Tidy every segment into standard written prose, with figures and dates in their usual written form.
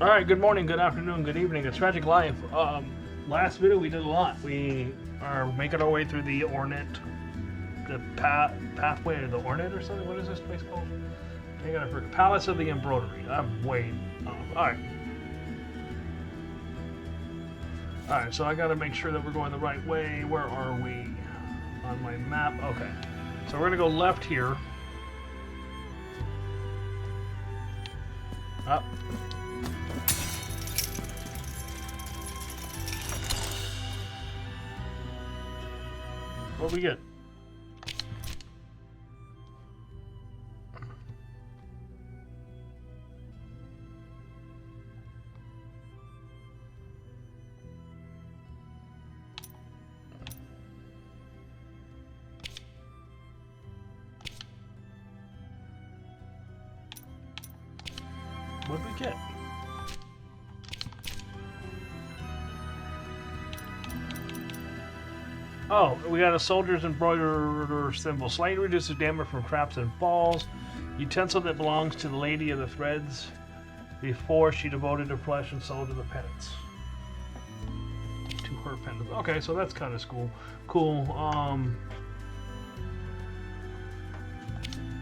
All right, good morning, good afternoon, good evening. It's Tragic Life. Last video we did a lot. We are making our way through the Ornate, the pathway of the Ornate or something. What is this place called? I gotta forget. Palace of the Embroidery. I'm way off. All right. So I gotta make sure that we're going the right way. Where are we on my map? Okay. So we're gonna go left here. Up. What we get? What did we get? Oh, we got a soldier's embroiderer symbol. Slightly reduces damage from traps and falls. Utensil that belongs to the Lady of the Threads. Before she devoted her flesh and soul to the penance. To her penance. Okay, so that's kind of cool. Cool.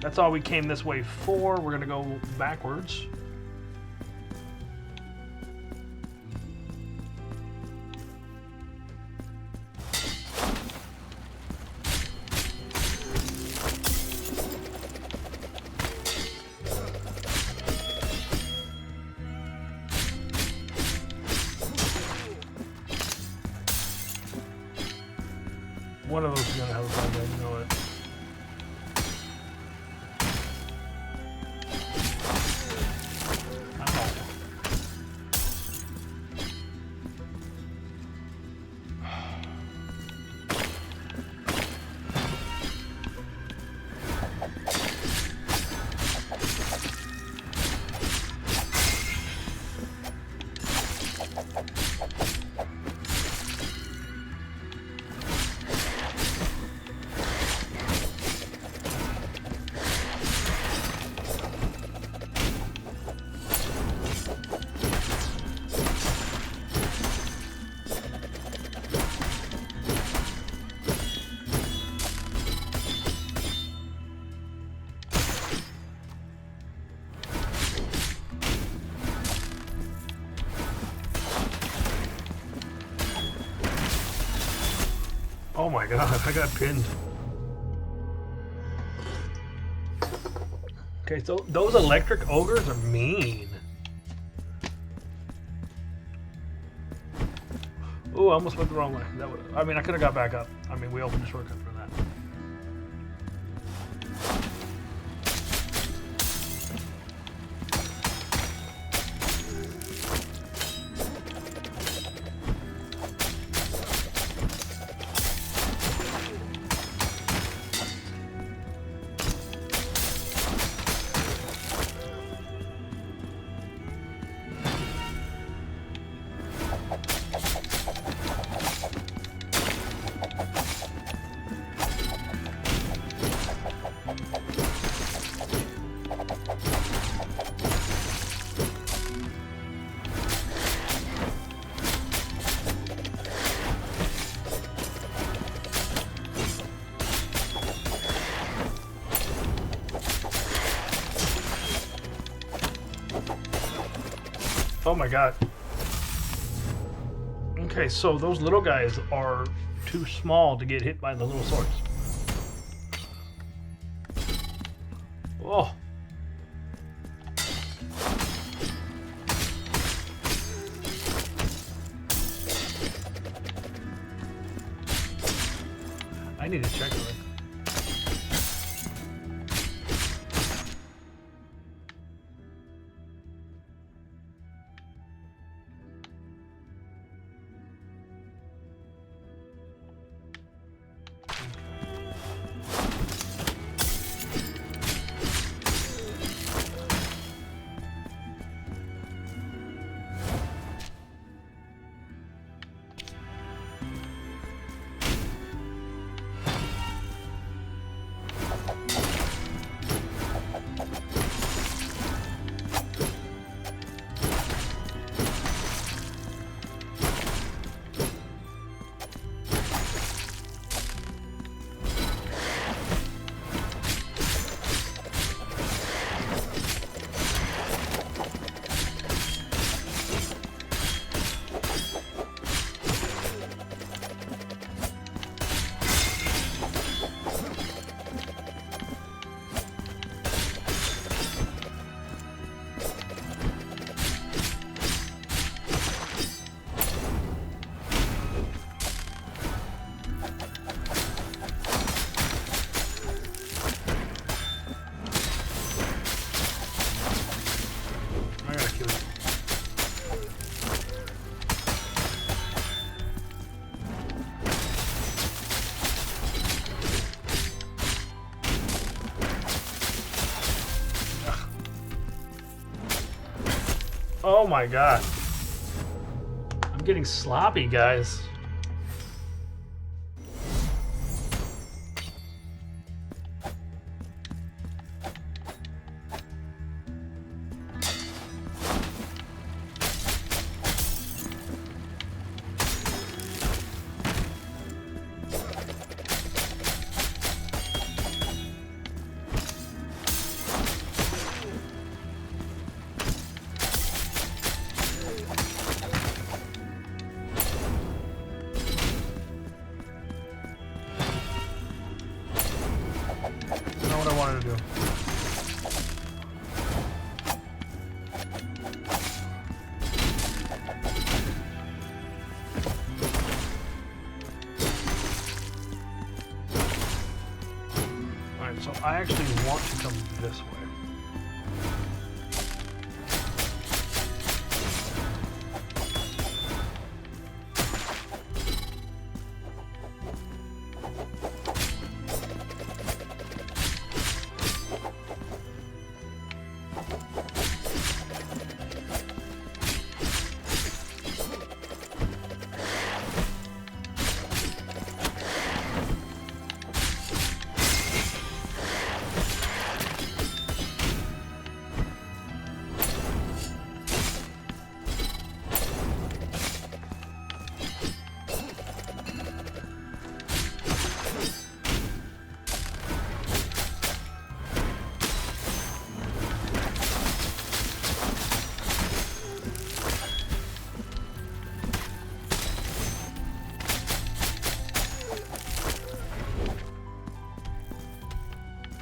That's all we came this way for. We're gonna go backwards. One of those is gonna have a bad day, you know it. Oh my god, I got pinned. Okay, so those electric ogres are mean. Ooh, I almost went the wrong way. I mean, I could have got back up. I mean, we opened a shortcut for that. Oh my god. Okay, so those little guys are too small to get hit by the little swords. Oh. I need to check it. Oh my god. I'm getting sloppy, guys. So I actually want to come this way.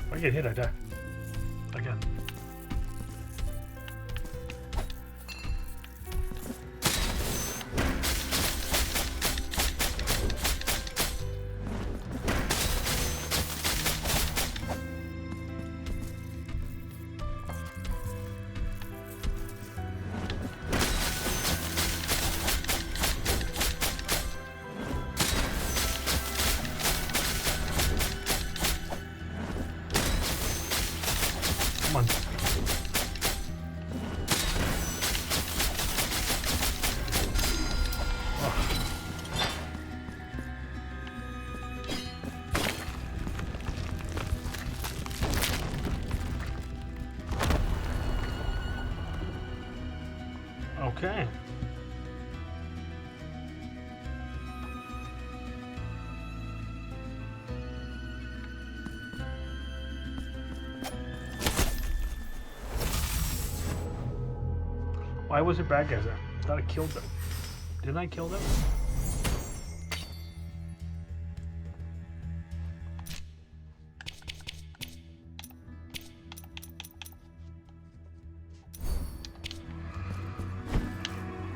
If I get hit, I die. Again. Come on. Okay. Why was it bad guys there? I thought I killed them. Didn't I kill them?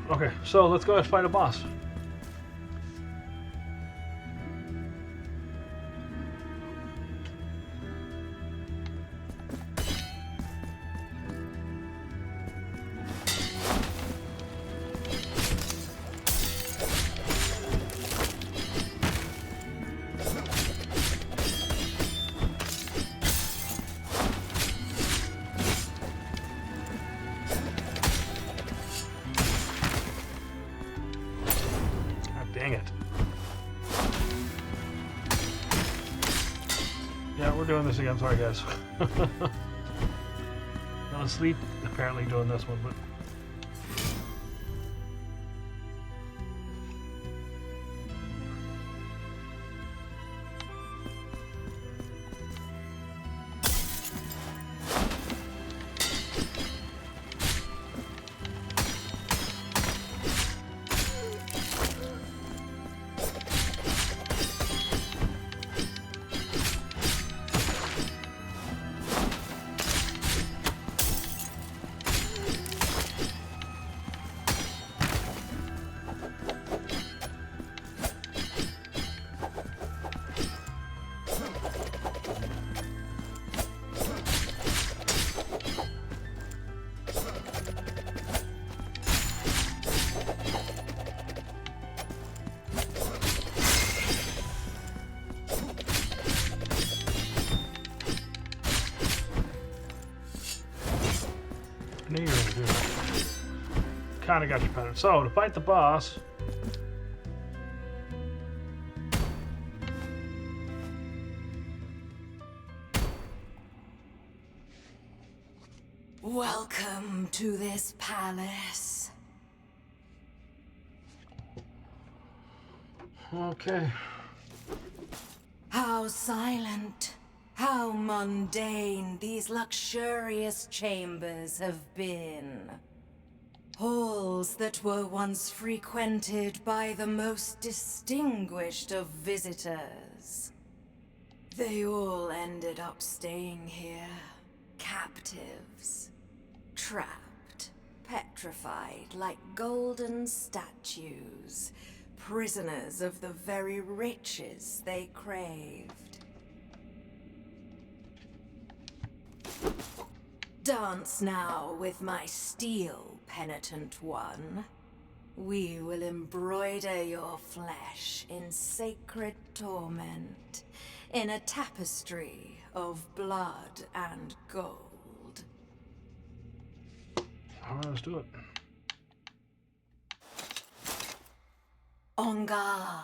Okay, so let's go and fight a boss. Dang it. Yeah, we're doing this again. Sorry, guys. Not asleep, apparently, doing this one, but... I knew you were going to do that. kind of got your pattern. So, to fight the boss... Welcome to this palace. Okay. How silent, how mundane these luxurious chambers have been. Halls that were once frequented by the most distinguished of visitors. They all ended up staying here, captives, trapped, petrified like golden statues, prisoners of the very riches they craved. Dance now with my steel, penitent one. We will embroider your flesh in sacred torment, in a tapestry of blood and gold. Alright, let's do it. On guard.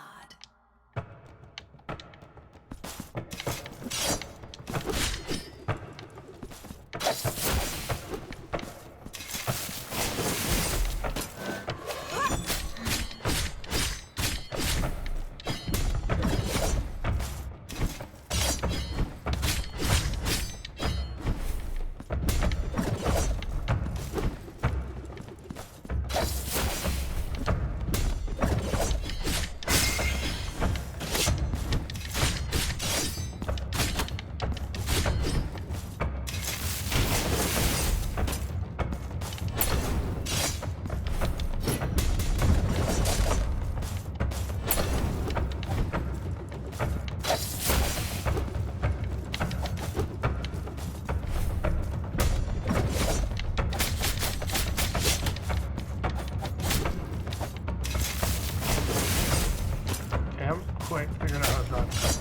Quite figuring out how to dodge.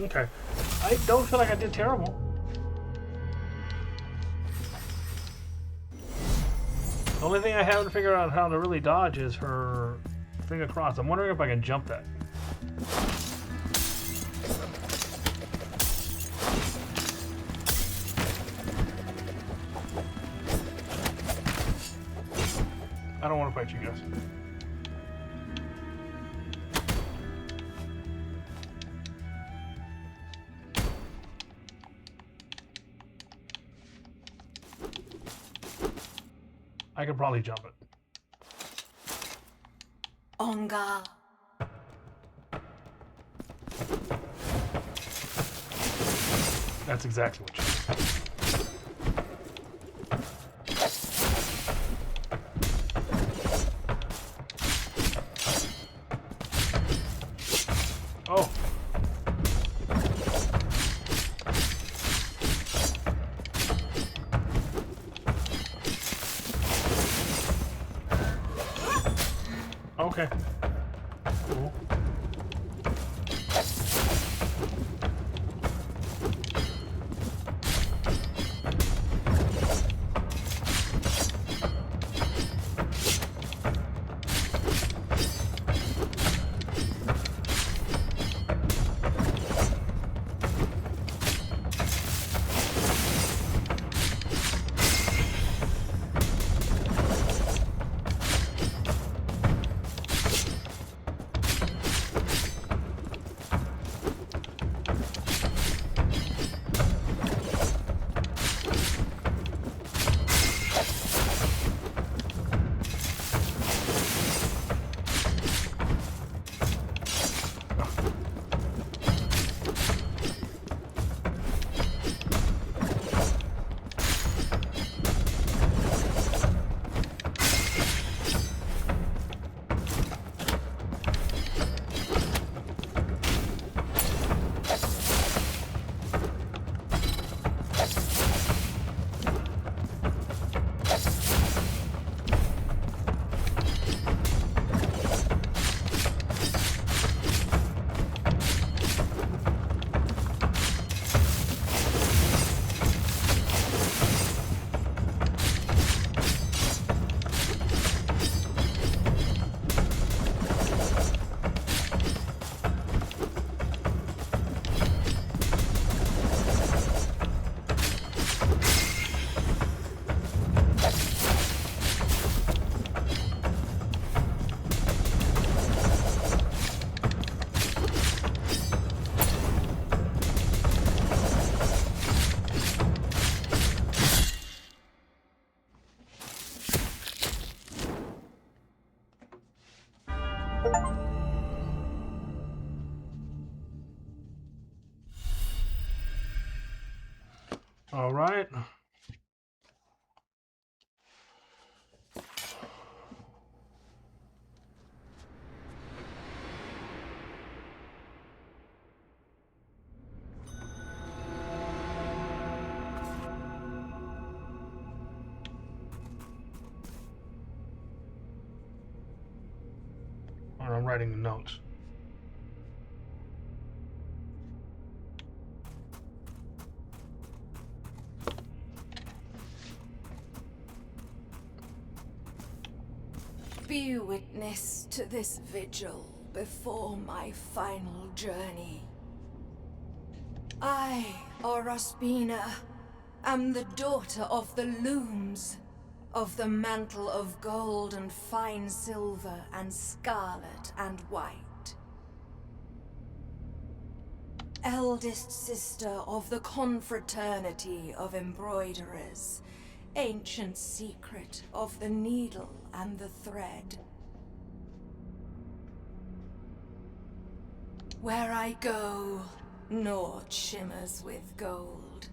Okay. I don't feel like I did terrible. The only thing I haven't figured out how to really dodge is her thing across. I'm wondering if I can jump that. I don't want to fight you guys. I could probably jump it. On guard. That's exactly what you did. Oh. Okay. Cool. All right. Or I'm writing the notes. Be witness to this vigil before my final journey. I, Orospina, am the daughter of the looms, of the mantle of gold and fine silver and scarlet and white. Eldest sister of the confraternity of embroiderers, ancient secret of the needle and the thread. Where I go, naught shimmers with gold.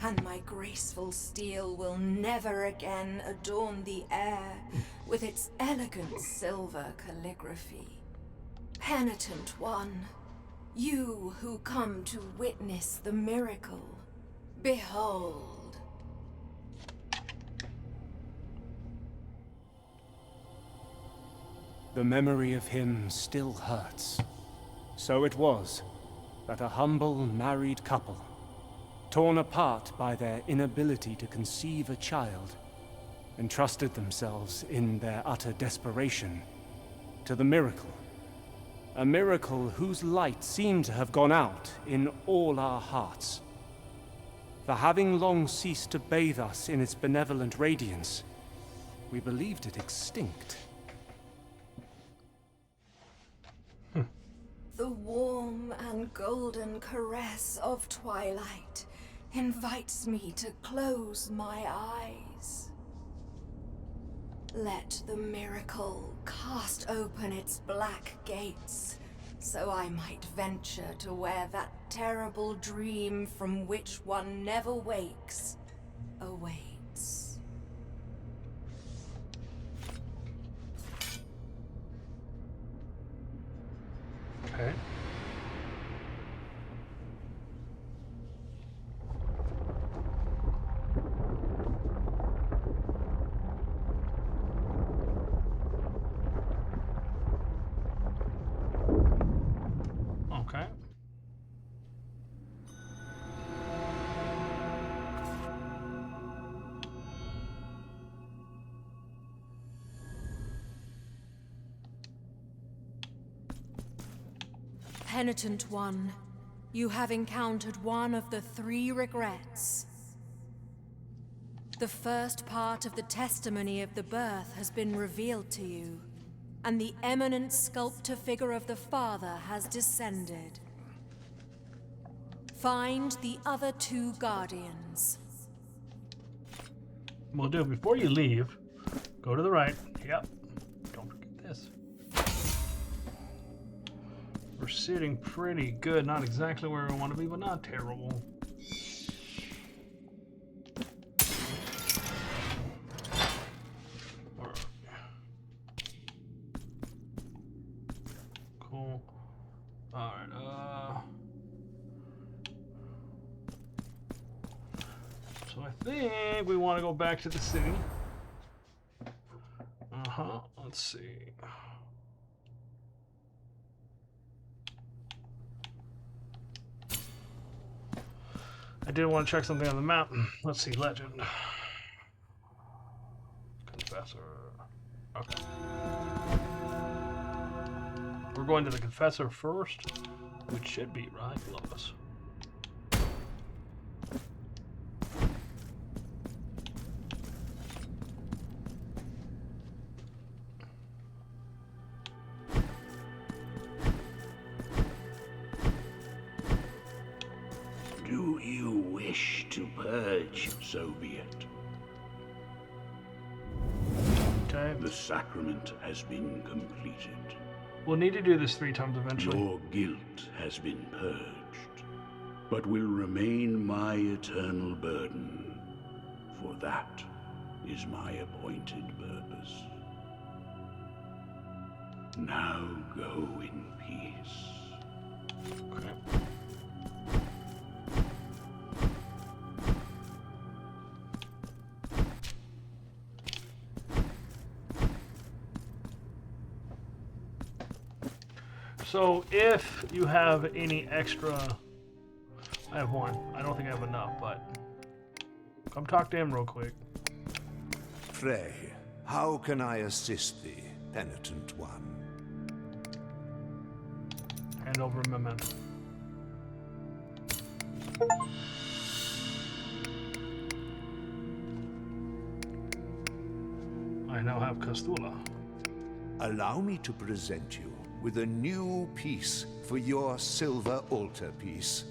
And my graceful steel will never again adorn the air with its elegant silver calligraphy. Penitent one, you who come to witness the miracle, behold. The memory of him still hurts. So it was that a humble married couple, torn apart by their inability to conceive a child, entrusted themselves in their utter desperation to the miracle. A miracle whose light seemed to have gone out in all our hearts. For having long ceased to bathe us in its benevolent radiance, we believed it extinct. The warm and golden caress of twilight invites me to close my eyes. Let the miracle cast open its black gates, so I might venture to where that terrible dream from which one never wakes awaits. Okay. Okay. Penitent one, you have encountered one of the 3 regrets. The first part of the testimony of the birth has been revealed to you, and the eminent sculptor figure of the Father has descended. Find the other 2 guardians. We'll do, before you leave, go to the right. Yep. Don't forget this. We're sitting pretty good. Not exactly where we want to be, but not terrible. Cool. Alright, so I think we want to go back to the city. Let's see. I did want to check something on the map. Let's see, legend. Confessor. Okay. We're going to the Confessor first, which should be right below us. Do you wish to purge? So be it. Okay. The sacrament has been completed. We'll need to do this 3 times eventually. Your guilt has been purged, but will remain my eternal burden, for that is my appointed purpose. Now go in peace. Okay. So if you have any extra, I have 1. I don't think I have enough, but come talk to him real quick. Frey, how can I assist thee, penitent one? Hand over a memento. I now have Castula. Allow me to present you with a new piece for your silver altarpiece.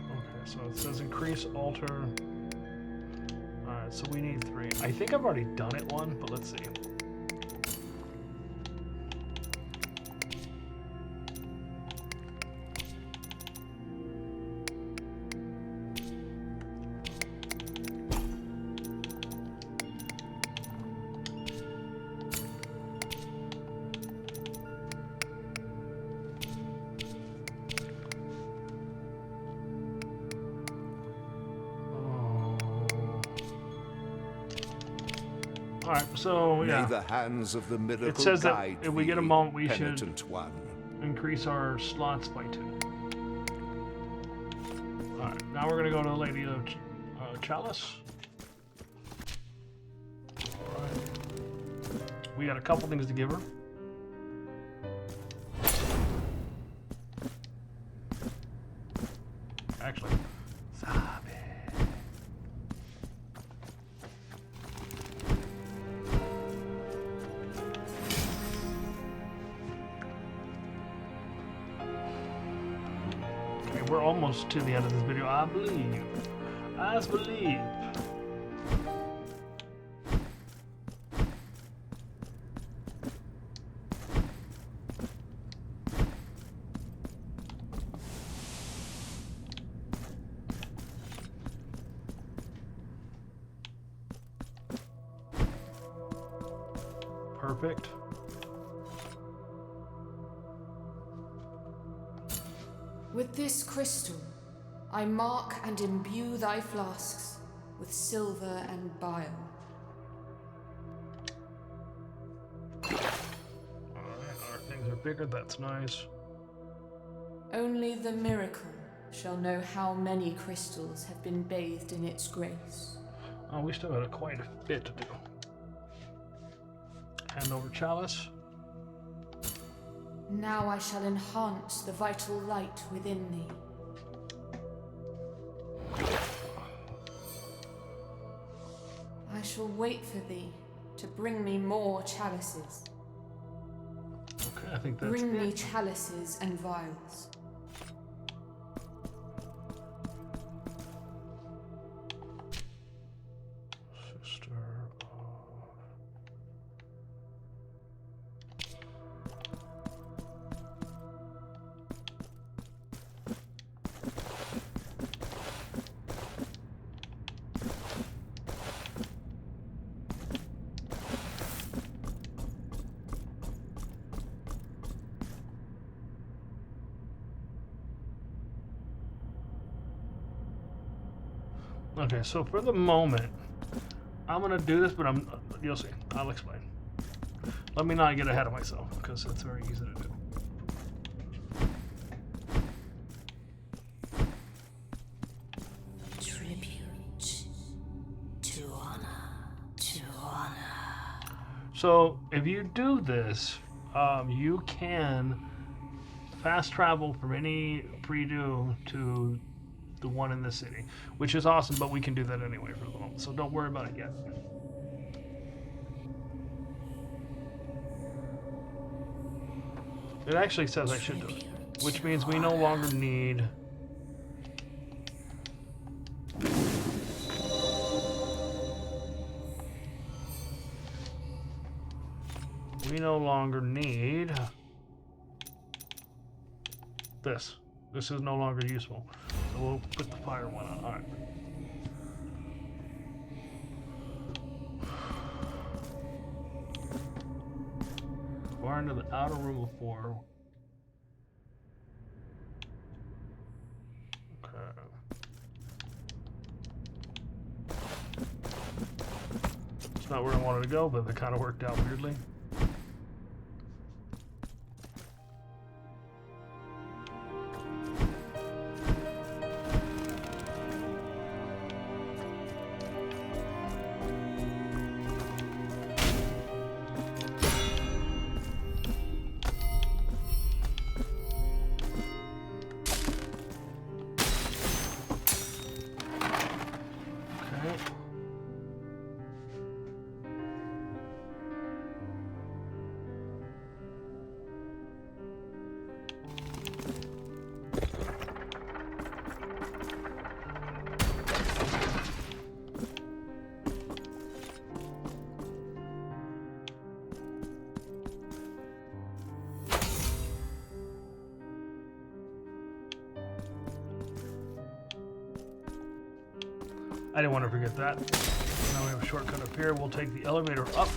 Okay, so it says increase altar. Alright, so we need 3. I think I've already done it 1, but let's see. Alright, so yeah. May the hands of the miracle It says that guide if we get a thee, moment, we should penitent one. increase our slots by 2. Alright, now we're gonna go to the Lady of Chalice. Alright. We got a couple things to give her. Actually, we're almost to the end of this video, I believe. I believe. Perfect. With this crystal, I mark and imbue thy flasks with silver and bile. Alright, our things are bigger, that's nice. Only the miracle shall know how many crystals have been bathed in its grace. Oh, we still got quite a bit to do. Hand over chalice. Now I shall enhance the vital light within thee. I shall wait for thee to bring me more chalices. Okay, I think that's Bring me it. chalices and vials. Sister of... Okay, so for the moment, I'm gonna do this, but you'll see. I'll explain. Let me not get ahead of myself, because it's very easy to do. Tribute to honor, to honor. So if you do this, you can fast travel from any pre-do to the one in the city, which is awesome, but we can do that anyway for the moment, so don't worry about it yet. It actually says I should do it, which means we no longer need We no longer need this. This is no longer useful. So we'll put the fire one on. Alright. Far into the outer room of 4. Okay. It's not where I wanted to go, but it kind of worked out weirdly. I didn't want to forget that. Now we have a shortcut up here. We'll take the elevator up.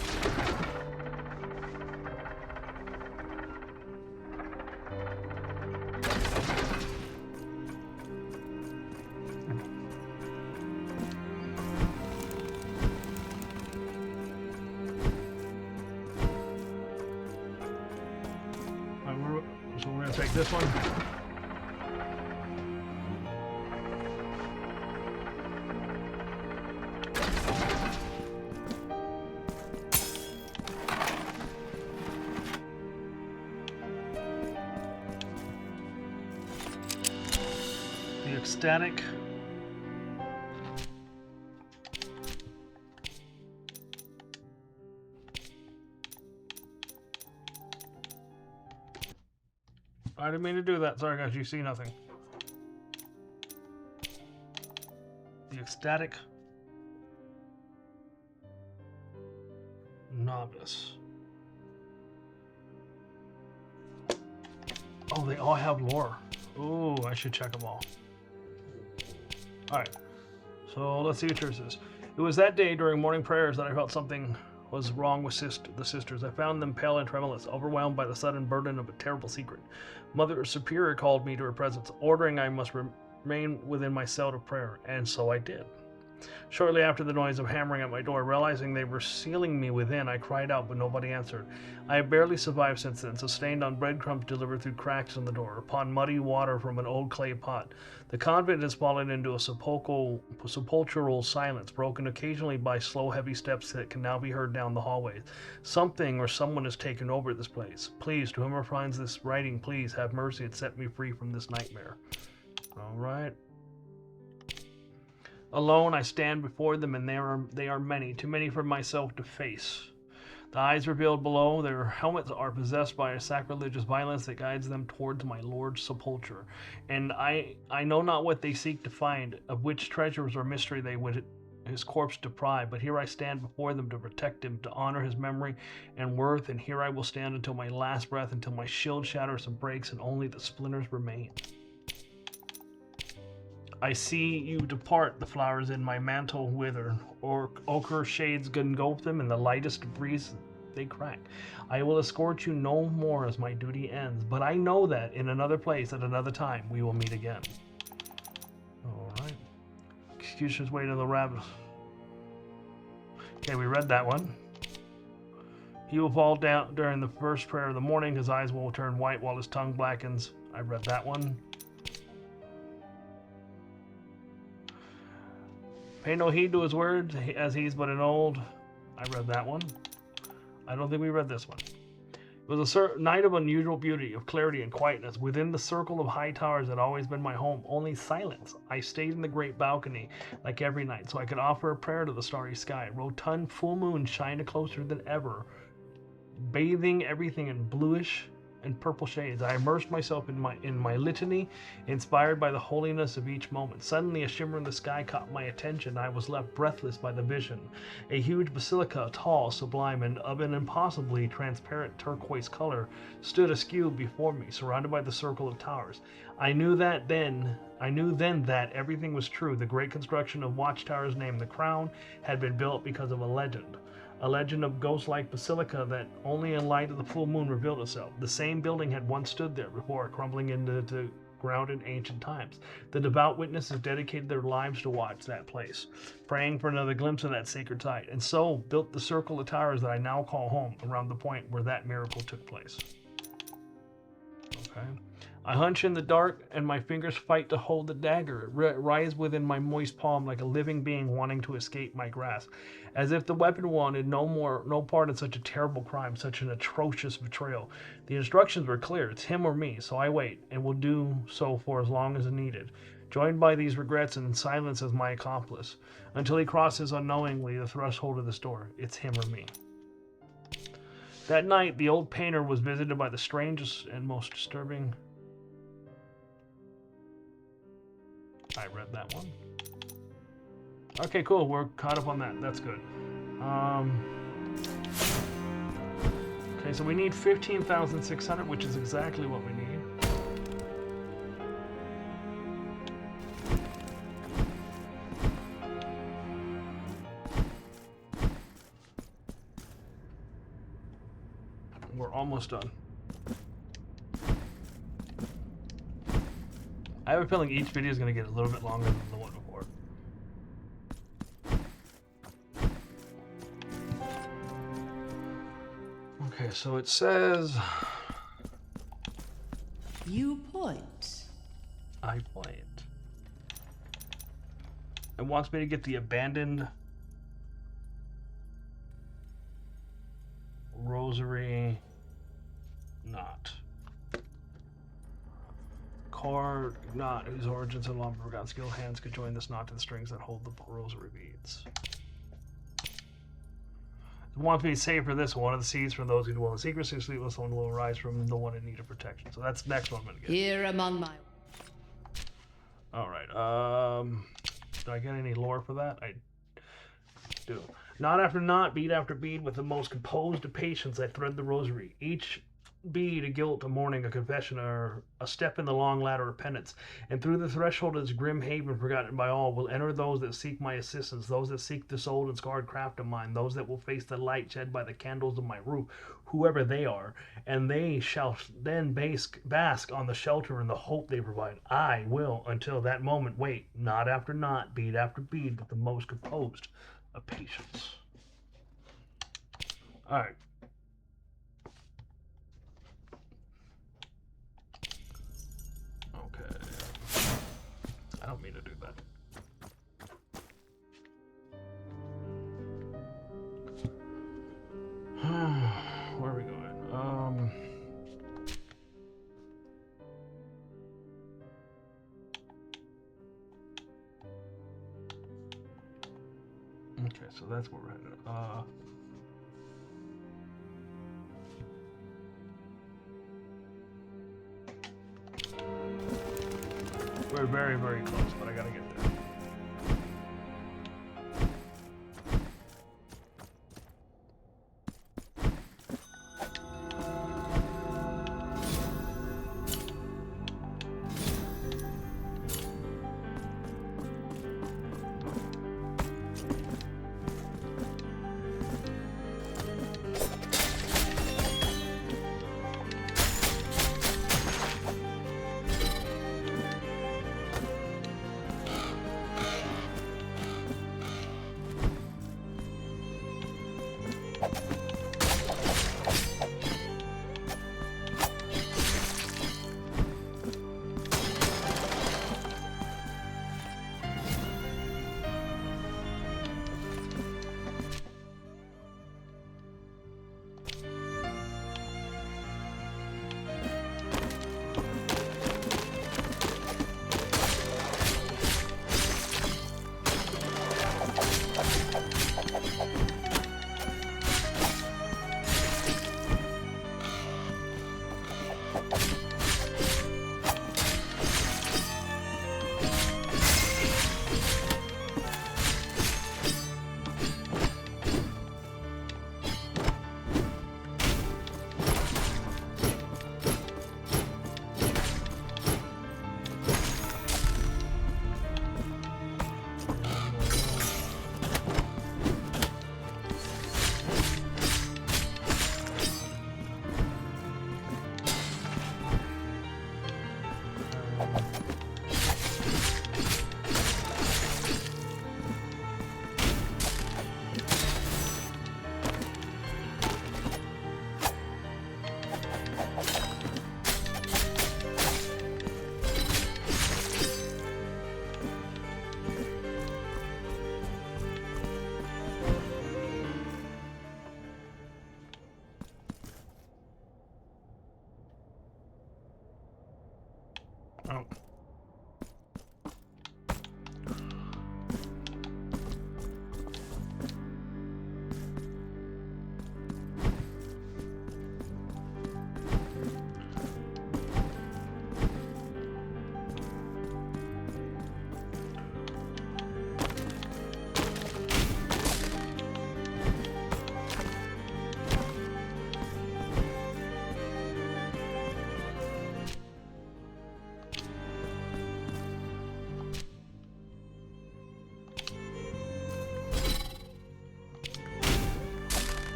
So we're going to take this one. Ecstatic. I didn't mean to do that. Sorry guys, you see nothing. The Ecstatic Novice. Oh, they all have lore. Ooh, I should check them all. Alright, so let's see what yours is. It was that day during morning prayers that I felt something was wrong with the sisters. I found them pale and tremulous, overwhelmed by the sudden burden of a terrible secret. Mother Superior called me to her presence, ordering I must remain within my cell of prayer, and so I did. Shortly after the noise of hammering at my door, realizing they were sealing me within, I cried out, but nobody answered. I have barely survived since then, sustained on breadcrumbs delivered through cracks in the door, upon muddy water from an old clay pot. The convent has fallen into a sepulchral silence, broken occasionally by slow, heavy steps that can now be heard down the hallways. Something or someone has taken over this place. Please, to whomever finds this writing, please have mercy and set me free from this nightmare. All right. Alone I stand before them, and they are many, too many for myself to face. The eyes revealed below, their helmets are possessed by a sacrilegious violence that guides them towards my lord's sepulchre. And I know not what they seek to find, of which treasures or mystery they would his corpse deprive, but here I stand before them to protect him, to honor his memory and worth, and here I will stand until my last breath, until my shield shatters and breaks, and only the splinters remain. I see you depart, the flowers in my mantle wither, or ochre shades engulf them, in the lightest breeze they crack. I will escort you no more as my duty ends, but I know that in another place, at another time, we will meet again. Alright. Executioner's way to the rabbit. Okay, we read that one. He will fall down during the first prayer of the morning, his eyes will turn white while his tongue blackens. I read that one. Pay no heed to his words, as he's but an old... I read that one. I don't think we read this one. It was a night of unusual beauty, of clarity and quietness. Within the circle of high towers had always been my home, only silence. I stayed in the great balcony, like every night, so I could offer a prayer to the starry sky. Rotund full moon shined closer than ever, bathing everything in bluish and purple shades. I immersed myself in my litany, inspired by the holiness of each moment. Suddenly, a shimmer in the sky caught my attention. I was left breathless by the vision. A huge basilica, tall, sublime, and of an impossibly transparent turquoise color, stood askew before me, surrounded by the circle of towers. I knew then that everything was true. The great construction of watchtowers named the Crown had been built because of a legend. A legend of ghost-like basilica that only in light of the full moon revealed itself. The same building had once stood there before, crumbling into the ground in ancient times. The devout witnesses dedicated their lives to watch that place, praying for another glimpse of that sacred site, and so built the circle of towers that I now call home around the point where that miracle took place. Okay. I hunch in the dark, and my fingers fight to hold the dagger. It writhes within my moist palm like a living being wanting to escape my grasp, as if the weapon wanted no part in such a terrible crime, such an atrocious betrayal. The instructions were clear: it's him or me, so I wait, and will do so for as long as needed, joined by these regrets and in silence as my accomplice, until he crosses unknowingly the threshold of this door. It's him or me. That night, the old painter was visited by the strangest and most disturbing... I read that one. Okay, cool. We're caught up on that. That's good. Okay, so we need 15,600, which is exactly what we need. We're almost done. I have a feeling each video is going to get a little bit longer than the one before. Okay, so it says... You point. I point. It wants me to get the abandoned Rosary knot. Card knot whose origins have long been forgotten. Skilled hands could join this knot to the strings that hold the rosary beads. It wants me to save for this one of the seeds from those who dwell in secrecy. Sleepless one will arise from the one in need of protection. So that's the next one I'm gonna get. Here among my... Alright, do I get any lore for that? I do. Knot after knot, bead after bead, with the most composed of patience, I thread the rosary. Each bead a guilt, a mourning, a confession, or a step in the long ladder of penance. And through the threshold of this grim haven forgotten by all will enter those that seek my assistance, those that seek this old and scarred craft of mine, those that will face the light shed by the candles of my roof, whoever they are, and they shall then bask on the shelter and the hope they provide. I will, until that moment, wait, knot after knot, bead after bead, with the most composed of patience. Alright. I don't mean to do that. Where are we going? Okay, so that's where we're headed. We're very, very close, but I gotta get there. Oh.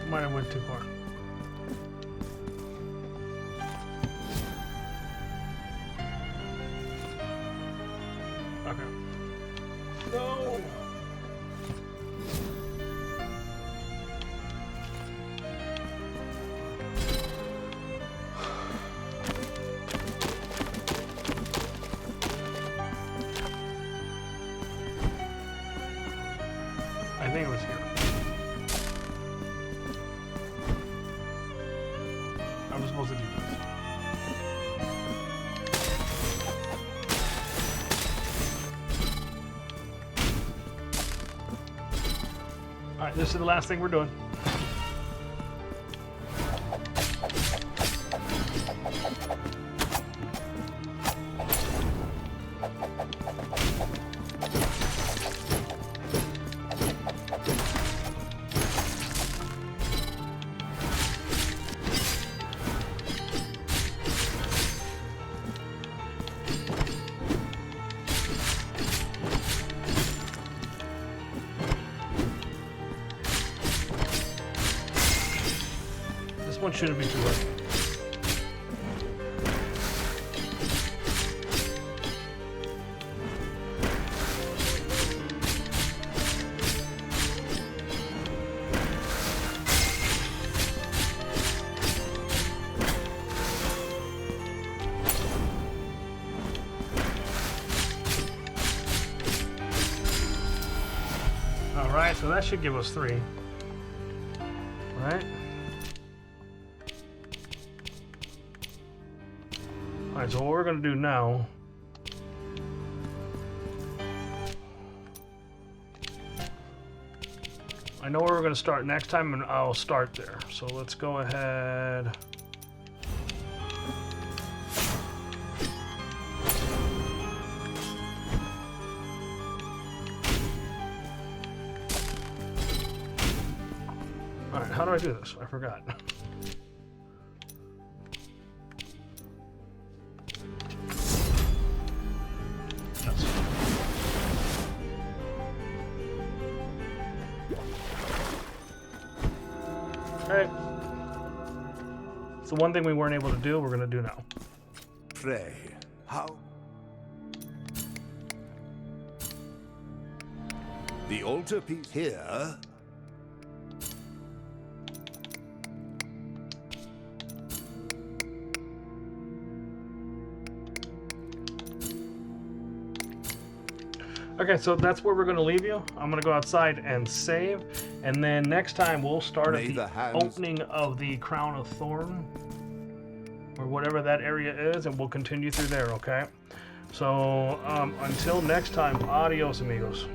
Might have went too far. Okay. No! I think it was here. I was supposed to do this. Alright, this is the last thing we're doing. One shouldn't be too hard. All right, so that should give us 3. All right. Alright, so what we're going to do now I know where we're going to start next time, and I'll start there. So let's go ahead. Alright, how do I do this? I forgot. Alright. So one thing we weren't able to do, we're going to do now. Pray, how? The altarpiece here. Okay, so that's where we're going to leave you. I'm going to go outside and save. And then next time we'll start at the opening of the Crown of Thorn, or whatever that area is, and we'll continue through there, okay? So until next time, adios amigos.